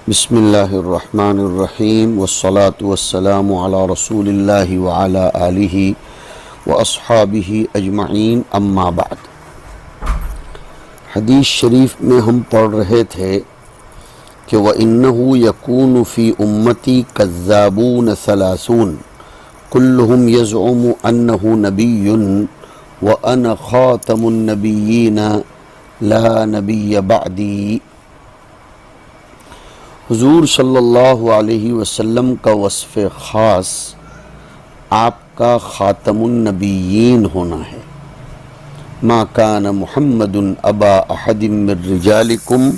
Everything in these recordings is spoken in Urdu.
بسم اللہ الرحمن الرحیم والصلاة والسلام علی رسول اللہ وعلی آلہ واصحابہ اجمعین اما بعد۔ حدیث شریف میں ہم پڑھ رہے تھے کہ وَإِنَّهُ يَكُونُ فِي أُمَّتِي كَذَّابُونَ ثَلَاثُونَ كُلُّهُمْ يَزْعُمُ أَنَّهُ نَبِيٌّ وَأَنَا خَاتَمُ النَّبِيِّينَ لَا نَبِيَّ بَعْدِي۔ حضور صلی اللہ علیہ وسلم کا وصف خاص آپ کا خاتم النبیین ہونا ہے۔ ما کان محمد ابا احد من رجالکم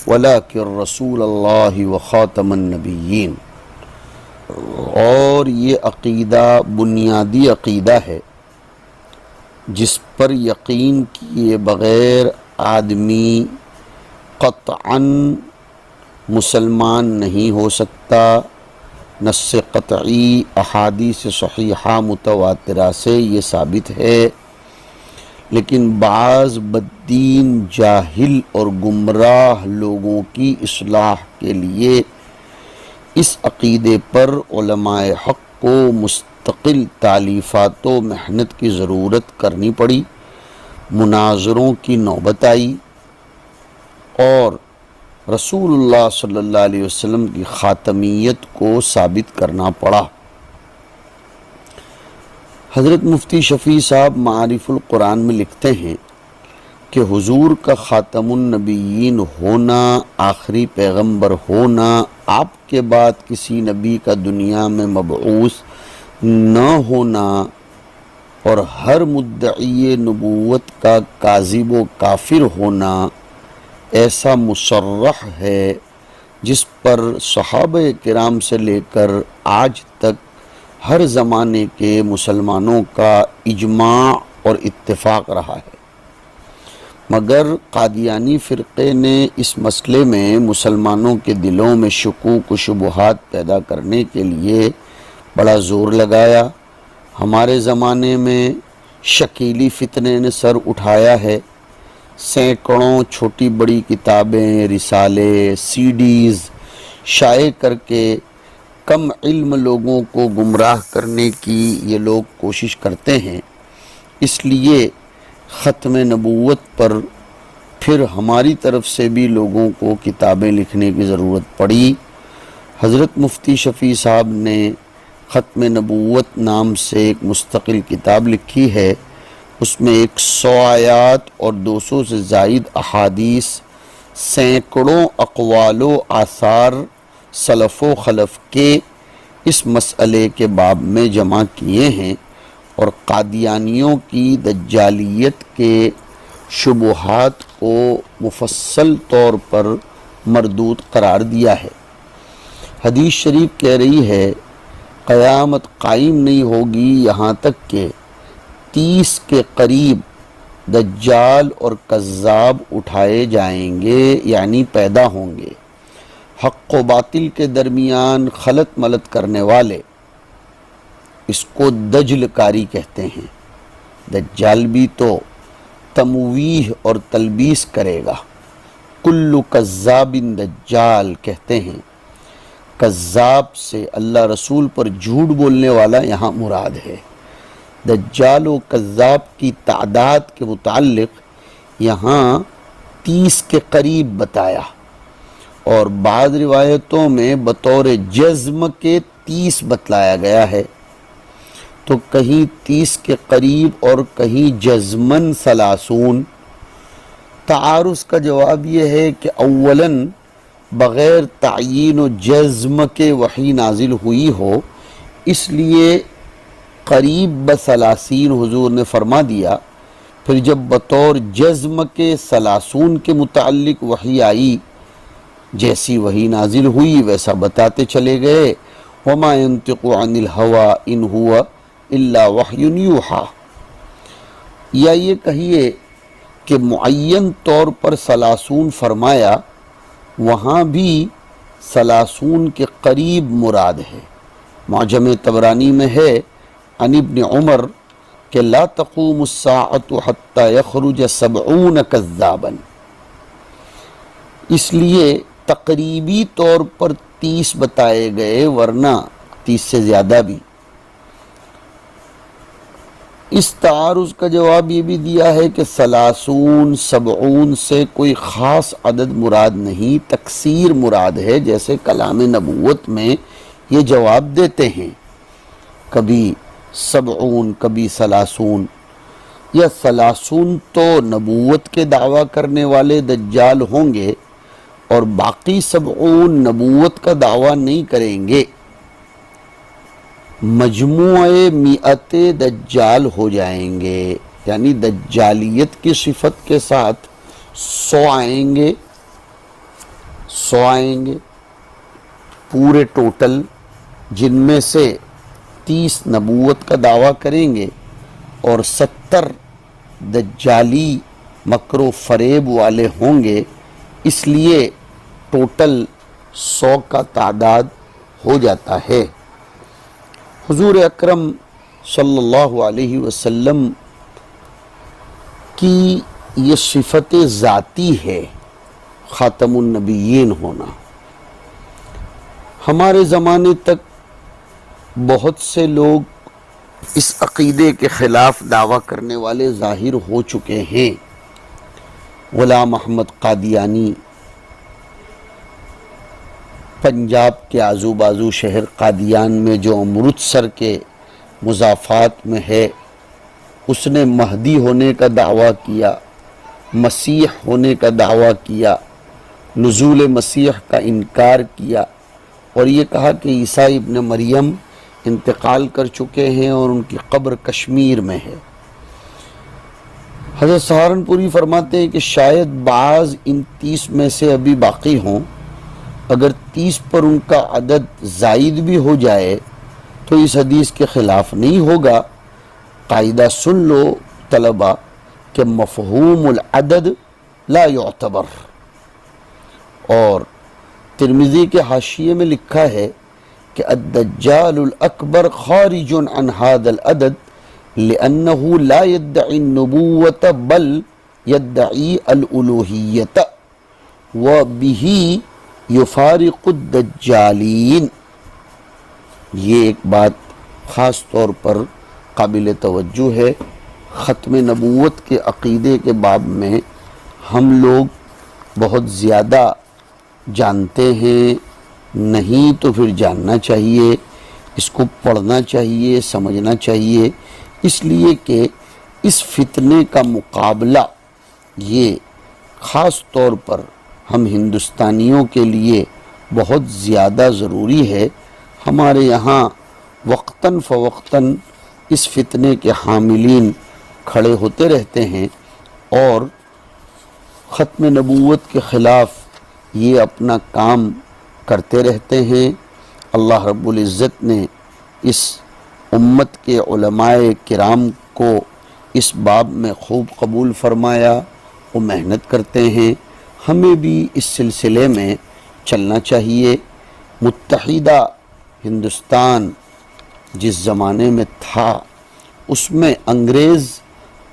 ولکن رسول اللہ وخاتم النبیین۔ اور یہ عقیدہ بنیادی عقیدہ ہے جس پر یقین کیے بغیر آدمی قطعاً مسلمان نہیں ہو سکتا۔ نص قطعی احادیث صحیحہ متواترہ سے یہ ثابت ہے، لیکن بعض بددین جاہل اور گمراہ لوگوں کی اصلاح کے لیے اس عقیدے پر علماء حق کو مستقل تالیفات و محنت کی ضرورت کرنی پڑی، مناظروں کی نوبت آئی اور رسول اللہ صلی اللہ علیہ وسلم کی خاتمیت کو ثابت کرنا پڑا۔ حضرت مفتی شفیع صاحب معارف القرآن میں لکھتے ہیں کہ حضور کا خاتم النبیین ہونا، آخری پیغمبر ہونا، آپ کے بعد کسی نبی کا دنیا میں مبعوث نہ ہونا اور ہر مدعی نبوت کا کاذب و کافر ہونا ایسا مصرح ہے جس پر صحابہ کرام سے لے کر آج تک ہر زمانے کے مسلمانوں کا اجماع اور اتفاق رہا ہے، مگر قادیانی فرقے نے اس مسئلے میں مسلمانوں کے دلوں میں شکوک و شبہات پیدا کرنے کے لیے بڑا زور لگایا۔ ہمارے زمانے میں شکیلی فتنے نے سر اٹھایا ہے، سینکڑوں چھوٹی بڑی کتابیں، رسالے، سی ڈیز شائع کر کے کم علم لوگوں کو گمراہ کرنے کی یہ لوگ کوشش کرتے ہیں۔ اس لیے ختم نبوت پر پھر ہماری طرف سے بھی لوگوں کو کتابیں لکھنے کی ضرورت پڑی۔ حضرت مفتی شفیع صاحب نے ختم نبوت نام سے ایک مستقل کتاب لکھی ہے، اس میں 100 آیات اور 200 سے زائد احادیث، سینکڑوں اقوال و آثار سلف و خلف کے اس مسئلے کے باب میں جمع کیے ہیں اور قادیانیوں کی دجالیت کے شبہات کو مفصل طور پر مردود قرار دیا ہے۔ حدیث شریف کہہ رہی ہے قیامت قائم نہیں ہوگی یہاں تک کہ 30 کے قریب دجال اور کذاب اٹھائے جائیں گے، یعنی پیدا ہوں گے۔ حق و باطل کے درمیان خلط ملط کرنے والے، اس کو دجل کاری کہتے ہیں۔ دجال بھی تو تمویہ اور تلبیس کرے گا۔ کل کذاب دجال کہتے ہیں، کذاب سے اللہ رسول پر جھوٹ بولنے والا یہاں مراد ہے۔ دجال و کذاب کی تعداد کے متعلق یہاں 30 کے قریب بتایا، اور بعض روایتوں میں بطور جزم کے 30 بتلایا گیا ہے، تو کہیں 30 کے قریب اور کہیں جزمن 30۔ تعارض کا جواب یہ ہے کہ اولاً بغیر تعیین و جزم کے وحی نازل ہوئی ہو، اس لیے قریب ب30 حضور نے فرما دیا، پھر جب بطور جزم کے 30 کے متعلق وحی آئی، جیسی وحی نازل ہوئی ویسا بتاتے چلے گئے۔ وما ينطق عن الهوى ان هو الا وحی یوحی۔ یا یہ کہیے کہ معین طور پر 30 فرمایا، وہاں بھی 30 کے قریب مراد ہے۔ معجم طبرانی میں ہے عن ابن عمر کہ لا تقوم الساعة حتى يخرج 70 كذابا۔ اس لیے تقریبی طور پر 30 بتائے گئے، ورنہ 30 سے زیادہ بھی۔ اس تعارض کا جواب یہ بھی دیا ہے کہ 30 70 سے کوئی خاص عدد مراد نہیں، تکثیر مراد ہے، جیسے کلام نبوت میں یہ جواب دیتے ہیں، کبھی 70 کبھی 30۔ یا 30 تو نبوت کے دعویٰ کرنے والے دجال ہوں گے اور باقی 70 نبوت کا دعویٰ نہیں کریں گے، مجموعے مئت دجال ہو جائیں گے، یعنی دجالیت کی صفت کے ساتھ 100 آئیں گے پورے ٹوٹل، جن میں سے 30 نبوت کا دعویٰ کریں گے اور 70 دجالی مکر و فریب والے ہوں گے، اس لیے ٹوٹل 100 کا تعداد ہو جاتا ہے۔ حضور اکرم صلی اللہ علیہ وسلم کی یہ صفت ذاتی ہے، خاتم النبیین ہونا۔ ہمارے زمانے تک بہت سے لوگ اس عقیدے کے خلاف دعویٰ کرنے والے ظاہر ہو چکے ہیں۔ غلام احمد قادیانی پنجاب کے آزو بازو شہر قادیان میں جو امرتسر کے مضافات میں ہے، اس نے مہدی ہونے کا دعویٰ کیا، مسیح ہونے کا دعویٰ کیا، نزول مسیح کا انکار کیا، اور یہ کہا کہ عیسیٰ ابن مریم انتقال کر چکے ہیں اور ان کی قبر کشمیر میں ہے۔ حضرت سہارنپوری فرماتے ہیں کہ شاید بعض ان 30 میں سے ابھی باقی ہوں، اگر 30 پر ان کا عدد زائد بھی ہو جائے تو اس حدیث کے خلاف نہیں ہوگا۔ قاعدہ سن لو طلبہ کہ مفہوم العدد لا یعتبر، اور ترمذی کے حاشیے میں لکھا ہے کہ الدجال الاکبر خارج عن هذا العدد لأنه لا يدعي النبوة بل يدعي الالوهیت وبه یفارق الدجالین۔ یہ ایک بات خاص طور پر قابل توجہ ہے۔ ختم نبوت کے عقیدے کے باب میں ہم لوگ بہت زیادہ جانتے ہیں، نہیں تو پھر جاننا چاہیے، اس کو پڑھنا چاہیے، سمجھنا چاہیے، اس لیے کہ اس فتنے کا مقابلہ یہ خاص طور پر ہم ہندوستانیوں کے لیے بہت زیادہ ضروری ہے۔ ہمارے یہاں وقتاً فوقتاً اس فتنے کے حاملین کھڑے ہوتے رہتے ہیں اور ختم نبوت کے خلاف یہ اپنا کام کرتے رہتے ہیں۔ اللہ رب العزت نے اس امت کے علماء کرام کو اس باب میں خوب قبول فرمایا، وہ محنت کرتے ہیں، ہمیں بھی اس سلسلے میں چلنا چاہیے۔ متحدہ ہندوستان جس زمانے میں تھا، اس میں انگریز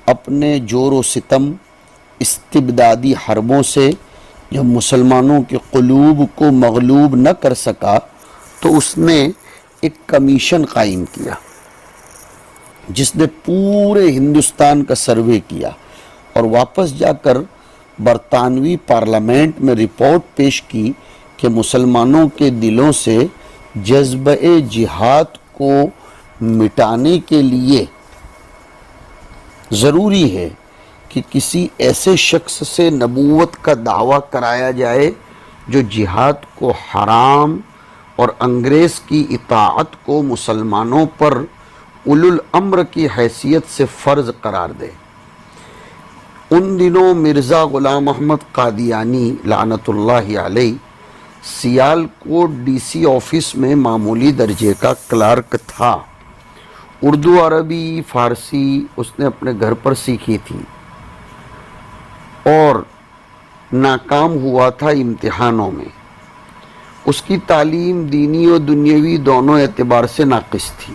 اپنے جور و ستم، استبدادی حربوں سے جب مسلمانوں کے قلوب کو مغلوب نہ کر سکا تو اس نے ایک کمیشن قائم کیا جس نے پورے ہندوستان کا سروے کیا اور واپس جا کر برطانوی پارلیمنٹ میں رپورٹ پیش کی کہ مسلمانوں کے دلوں سے جذبہ جہاد کو مٹانے کے لیے ضروری ہے کہ کسی ایسے شخص سے نبوت کا دعویٰ کرایا جائے جو جہاد کو حرام اور انگریز کی اطاعت کو مسلمانوں پر اولو الامر کی حیثیت سے فرض قرار دے۔ ان دنوں مرزا غلام احمد قادیانی لعنت اللہ علیہ سیالکوٹ ڈی سی آفس میں معمولی درجے کا کلرک تھا۔ اردو، عربی، فارسی اس نے اپنے گھر پر سیکھی تھی اور ناکام ہوا تھا امتحانوں میں۔ اس کی تعلیم دینی و دنیاوی دونوں اعتبار سے ناقص تھی۔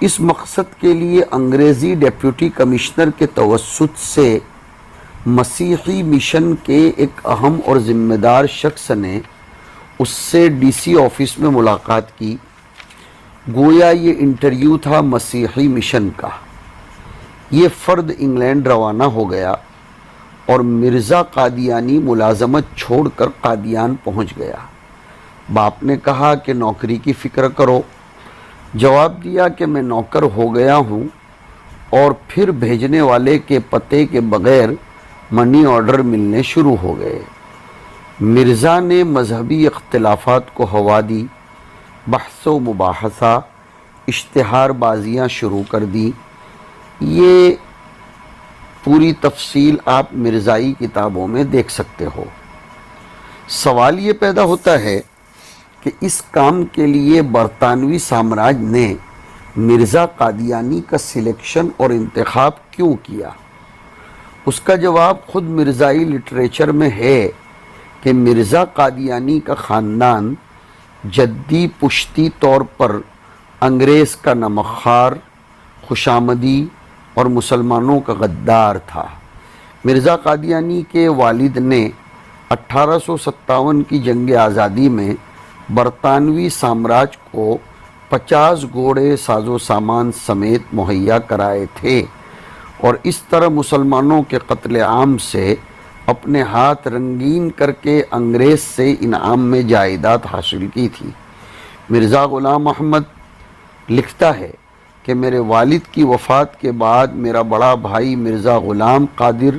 اس مقصد کے لیے انگریزی ڈیپٹی کمشنر کے توسط سے مسیحی مشن کے ایک اہم اور ذمہ دار شخص نے اس سے ڈی سی آفس میں ملاقات کی۔ گویا یہ انٹرویو تھا مسیحی مشن کا۔ یہ فرد انگلینڈ روانہ ہو گیا اور مرزا قادیانی ملازمت چھوڑ کر قادیان پہنچ گیا۔ باپ نے کہا کہ نوکری کی فکر کرو۔ جواب دیا کہ میں نوکر ہو گیا ہوں، اور پھر بھیجنے والے کے پتے کے بغیر منی آرڈر ملنے شروع ہو گئے۔ مرزا نے مذہبی اختلافات کو ہوا دی، بحث و مباحثہ، اشتہار بازیاں شروع کر دی۔ یہ پوری تفصیل آپ مرزائی کتابوں میں دیکھ سکتے ہو۔ سوال یہ پیدا ہوتا ہے کہ اس کام کے لیے برطانوی سامراج نے مرزا قادیانی کا سلیکشن اور انتخاب کیوں کیا؟ اس کا جواب خود مرزائی لٹریچر میں ہے کہ مرزا قادیانی کا خاندان جدی پشتی طور پر انگریز کا نمکخوار، خوشامدی اور مسلمانوں کا غدار تھا۔ مرزا قادیانی کے والد نے 1857 کی جنگ آزادی میں برطانوی سامراج کو 50 گھوڑے ساز و سامان سمیت مہیا کرائے تھے، اور اس طرح مسلمانوں کے قتل عام سے اپنے ہاتھ رنگین کر کے انگریز سے انعام میں جائیداد حاصل کی تھی۔ مرزا غلام احمد لکھتا ہے کہ میرے والد کی وفات کے بعد میرا بڑا بھائی مرزا غلام قادر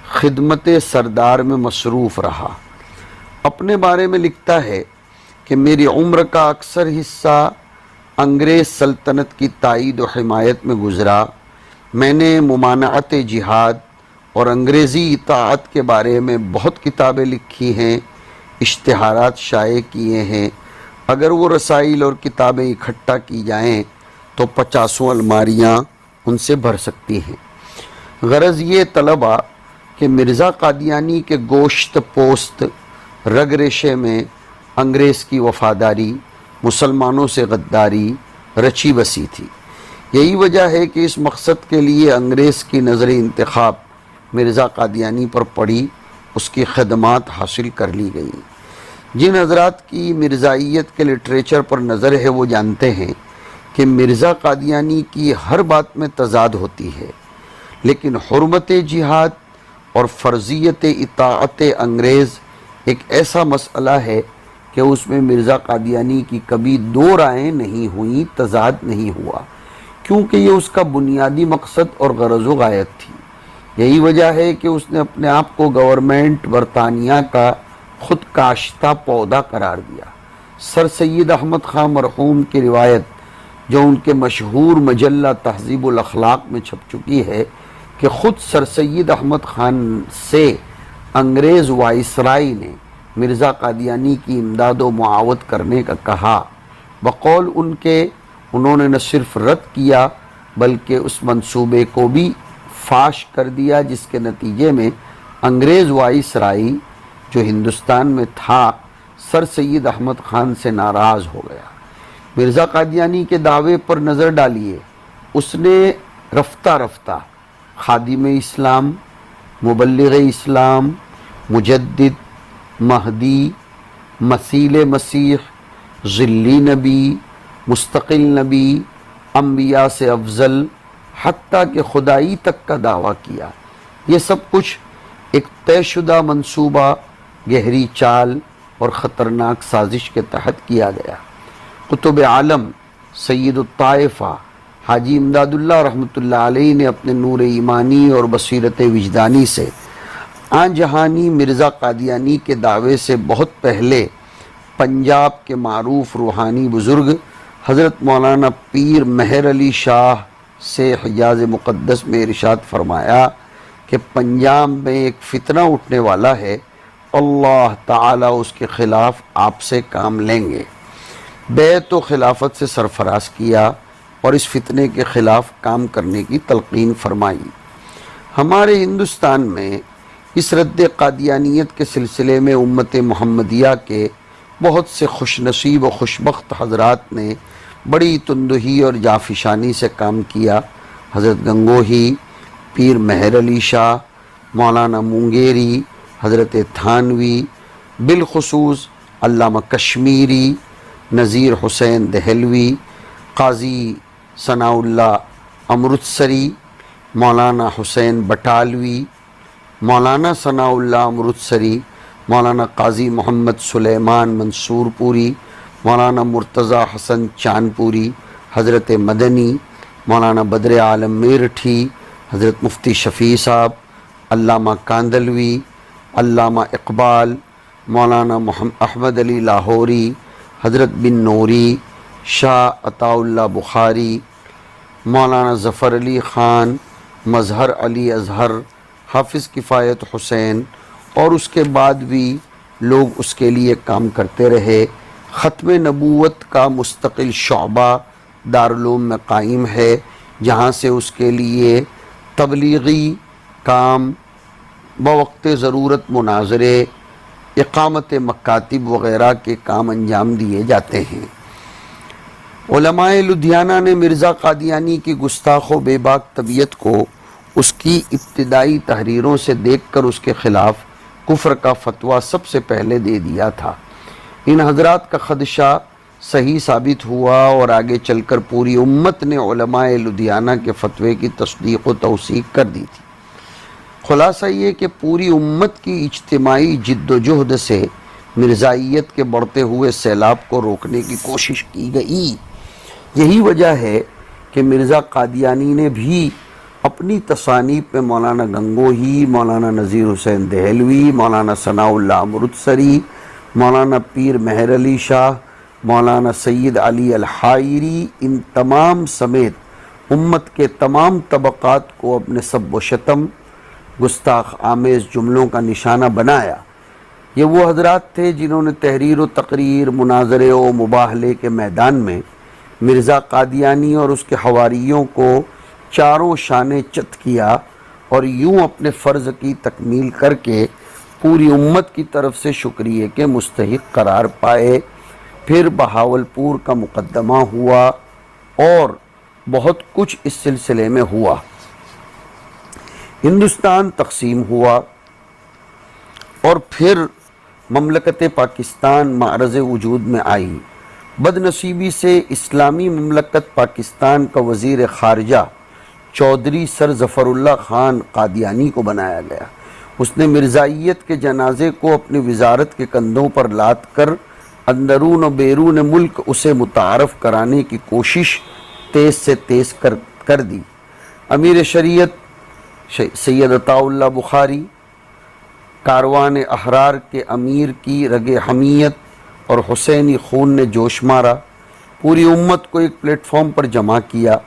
خدمت سردار میں مصروف رہا۔ اپنے بارے میں لکھتا ہے کہ میری عمر کا اکثر حصہ انگریز سلطنت کی تائید و حمایت میں گزرا۔ میں نے ممانعت جہاد اور انگریزی اطاعت کے بارے میں بہت کتابیں لکھی ہیں، اشتہارات شائع کیے ہیں۔ اگر وہ رسائل اور کتابیں اکٹھا کی جائیں تو 50 الماریاں ان سے بھر سکتی ہیں۔ غرض یہ طلبہ کہ مرزا قادیانی کے گوشت پوست رگ ریشے میں انگریز کی وفاداری، مسلمانوں سے غداری رچی بسی تھی۔ یہی وجہ ہے کہ اس مقصد کے لیے انگریز کی نظر انتخاب مرزا قادیانی پر پڑی، اس کی خدمات حاصل کر لی گئیں۔ جن حضرات کی مرزائیت کے لٹریچر پر نظر ہے وہ جانتے ہیں کہ مرزا قادیانی کی ہر بات میں تضاد ہوتی ہے، لیکن حرمت جہاد اور فرضیت اطاعت انگریز ایک ایسا مسئلہ ہے کہ اس میں مرزا قادیانی کی کبھی دو رائیں نہیں ہوئیں، تضاد نہیں ہوا، کیونکہ یہ اس کا بنیادی مقصد اور غرض و غایت تھی۔ یہی وجہ ہے کہ اس نے اپنے آپ کو گورنمنٹ برطانیہ کا خود کاشتہ پودا قرار دیا۔ سر سید احمد خان مرحوم کی روایت جو ان کے مشہور مجلہ تہذیب الاخلاق میں چھپ چکی ہے کہ خود سر سید احمد خان سے انگریز وائسرائی نے مرزا قادیانی کی امداد و معاونت کرنے کا کہا۔ بقول ان کے انہوں نے نہ صرف رد کیا بلکہ اس منصوبے کو بھی فاش کر دیا، جس کے نتیجے میں انگریز وائسرائی جو ہندوستان میں تھا سر سید احمد خان سے ناراض ہو گیا۔ مرزا قادیانی کے دعوے پر نظر ڈالیے، اس نے رفتہ رفتہ خادم اسلام، مبلغ اسلام، مجدد، مہدی، مسیل مسیح، ظلی نبی، مستقل نبی، انبیاء سے افضل، حتیٰ کہ خدائی تک کا دعویٰ کیا۔ یہ سب کچھ ایک طے شدہ منصوبہ، گہری چال اور خطرناک سازش کے تحت کیا گیا۔ قطب عالم سید الطائفہ حاجی امداد اللہ رحمۃ اللہ علیہ نے اپنے نور ایمانی اور بصیرت وجدانی سے آن جہانی مرزا قادیانی کے دعوے سے بہت پہلے پنجاب کے معروف روحانی بزرگ حضرت مولانا پیر مہر علی شاہ سے حجاز مقدس میں ارشاد فرمایا کہ پنجاب میں ایک فتنہ اٹھنے والا ہے، اللہ تعالیٰ اس کے خلاف آپ سے کام لیں گے۔ بیعت و خلافت سے سرفراز کیا اور اس فتنے کے خلاف کام کرنے کی تلقین فرمائی۔ ہمارے ہندوستان میں اس رد قادیانیت کے سلسلے میں امت محمدیہ کے بہت سے خوش نصیب و خوشبخت حضرات نے بڑی تندہی اور جافشانی سے کام کیا۔ حضرت گنگوہی، پیر مہر علی شاہ، مولانا مونگیری، حضرت تھانوی، بالخصوص علامہ کشمیری، نذیر حسین دہلوی، قاضی ثناء اللہ امرتسری، مولانا حسین بٹالوی، مولانا ثناء اللہ امرتسری، مولانا قاضی محمد سلیمان منصور پوری، مولانا مرتضی حسن چاندپوری، حضرت مدنی، مولانا بدر عالم میرٹھی، حضرت مفتی شفیع صاحب، علامہ کاندلوی، علامہ اقبال، مولانا احمد علی لاہوری، حضرت بن نوری، شاہ عطا اللہ بخاری، مولانا ظفر علی خان، مظہر علی اظہر، حافظ کفایت حسین، اور اس کے بعد بھی لوگ اس کے لیے کام کرتے رہے۔ ختم نبوت کا مستقل شعبہ دارالعلوم میں قائم ہے، جہاں سے اس کے لیے تبلیغی کام، بوقت ضرورت مناظرے، اقامت مکاتب وغیرہ کے کام انجام دیے جاتے ہیں۔ علماء لدھیانہ نے مرزا قادیانی کی گستاخ و بے باک طبیعت کو اس کی ابتدائی تحریروں سے دیکھ کر اس کے خلاف کفر کا فتویٰ سب سے پہلے دے دیا تھا۔ ان حضرات کا خدشہ صحیح ثابت ہوا اور آگے چل کر پوری امت نے علماء لدھیانہ کے فتوے کی تصدیق و توثیق کر دی تھی۔ خلاصہ یہ کہ پوری امت کی اجتماعی جد و جہد سے مرزائیت کے بڑھتے ہوئے سیلاب کو روکنے کی کوشش کی گئی۔ یہی وجہ ہے کہ مرزا قادیانی نے بھی اپنی تصانیف میں مولانا گنگوہی، مولانا نذیر حسین دہلوی، مولانا ثناء اللہ امرتسری، مولانا پیر مہر علی شاہ، مولانا سید علی الحائری، ان تمام سمیت امت کے تمام طبقات کو اپنے سب و شتم، گستاخ آمیز جملوں کا نشانہ بنایا۔ یہ وہ حضرات تھے جنہوں نے تحریر و تقریر، مناظرے و مباہلے کے میدان میں مرزا قادیانی اور اس کے حواریوں کو چاروں شانے چت کیا اور یوں اپنے فرض کی تکمیل کر کے پوری امت کی طرف سے شکریہ کے مستحق قرار پائے۔ پھر بہاولپور کا مقدمہ ہوا اور بہت کچھ اس سلسلے میں ہوا۔ ہندوستان تقسیم ہوا اور پھر مملکت پاکستان معرض وجود میں آئی۔ بد نصیبی سے اسلامی مملکت پاکستان کا وزیر خارجہ چودھری سر ظفر اللہ خان قادیانی کو بنایا گیا۔ اس نے مرزائیت کے جنازے کو اپنی وزارت کے کندھوں پر لاد کر اندرون و بیرون ملک اسے متعارف کرانے کی کوشش تیز سے تیز کر دی۔ امیر شریعت سید عطا اللہ بخاری، کاروان احرار کے امیر کی رگ حمیت اور حسینی خون نے جوش مارا، پوری امت کو ایک پلیٹ فارم پر جمع کیا۔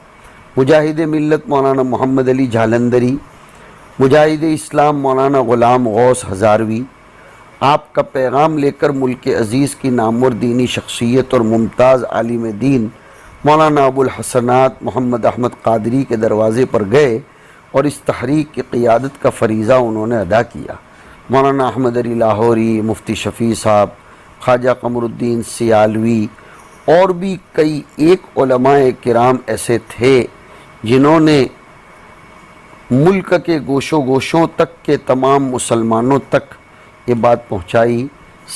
مجاہد ملت مولانا محمد علی جھالندری، مجاہد اسلام مولانا غلام غوث ہزاروی، آپ کا پیغام لے کر ملک عزیز کی نامور دینی شخصیت اور ممتاز عالم دین مولانا ابو الحسنات محمد احمد قادری کے دروازے پر گئے اور اس تحریک کی قیادت کا فریضہ انہوں نے ادا کیا۔ مولانا احمد علی لاہوری، مفتی شفیع صاحب، خواجہ قمر الدین سیالوی اور بھی کئی ایک علماء کرام ایسے تھے جنہوں نے ملک کے گوشوں گوشوں تک کے تمام مسلمانوں تک یہ بات پہنچائی۔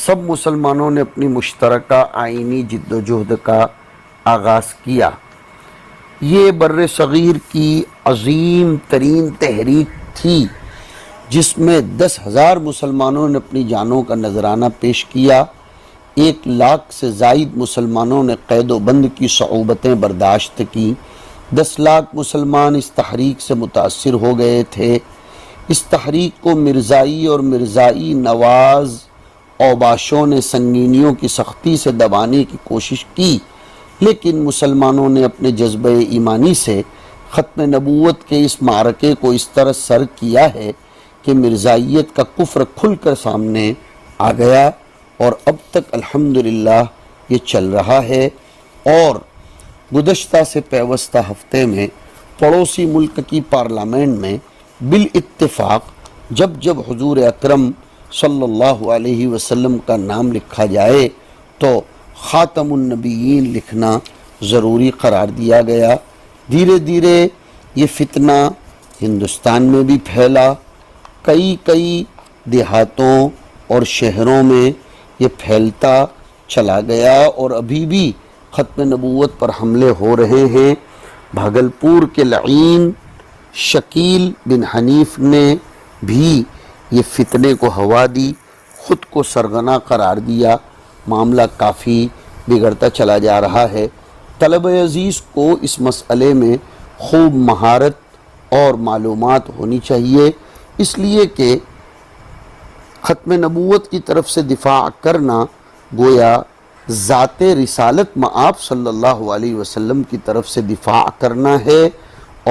سب مسلمانوں نے اپنی مشترکہ آئینی جد و جہد کا آغاز کیا۔ یہ بر صغیر کی عظیم ترین تحریک تھی جس میں 10,000 مسلمانوں نے اپنی جانوں کا نذرانہ پیش کیا۔ 1,00,000 سے زائد مسلمانوں نے قید و بند کی صعوبتیں برداشت کی۔ 10 لاکھ مسلمان اس تحریک سے متاثر ہو گئے تھے۔ اس تحریک کو مرزائی اور مرزائی نواز اوباشوں نے سنگینیوں کی سختی سے دبانے کی کوشش کی، لیکن مسلمانوں نے اپنے جذبہ ایمانی سے ختم نبوت کے اس معرکے کو اس طرح سر کیا ہے کہ مرزائیت کا کفر کھل کر سامنے آ گیا اور اب تک الحمدللہ یہ چل رہا ہے۔ اور گزشتہ سے پیوستہ ہفتے میں پڑوسی ملک کی پارلیمنٹ میں بالاتفاق جب حضور اکرم صلی اللہ علیہ وسلم کا نام لکھا جائے تو خاتم النبیین لکھنا ضروری قرار دیا گیا۔ دھیرے دھیرے یہ فتنہ ہندوستان میں بھی پھیلا کئی دیہاتوں اور شہروں میں یہ پھیلتا چلا گیا اور ابھی بھی ختم نبوت پر حملے ہو رہے ہیں۔ بھاگلپور کے لعین شکیل بن حنیف نے بھی یہ فتنے کو ہوا دی، خود کو سرغنہ قرار دیا، معاملہ کافی بگڑتا چلا جا رہا ہے۔ طلبہ عزیز کو اس مسئلے میں خوب مہارت اور معلومات ہونی چاہیے، اس لیے کہ ختم نبوت کی طرف سے دفاع کرنا گویا ذات رسالت مآب صلی اللہ علیہ وسلم کی طرف سے دفاع کرنا ہے،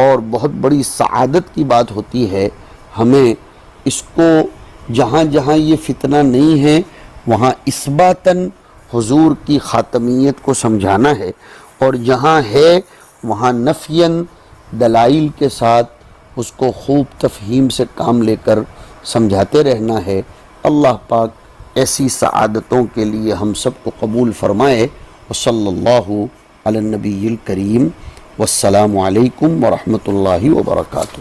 اور بہت بڑی سعادت کی بات ہوتی ہے۔ ہمیں اس کو جہاں جہاں یہ فتنہ نہیں ہے وہاں اثباتاً حضور کی خاتمیت کو سمجھانا ہے، اور جہاں ہے وہاں نفیاً دلائل کے ساتھ اس کو خوب تفہیم سے کام لے کر سمجھاتے رہنا ہے۔ اللہ پاک ایسی سعادتوں کے لیے ہم سب کو قبول فرمائے۔ وصلی اللہ علی النبی الکریم، والسلام علیکم ورحمۃ اللہ وبرکاتہ۔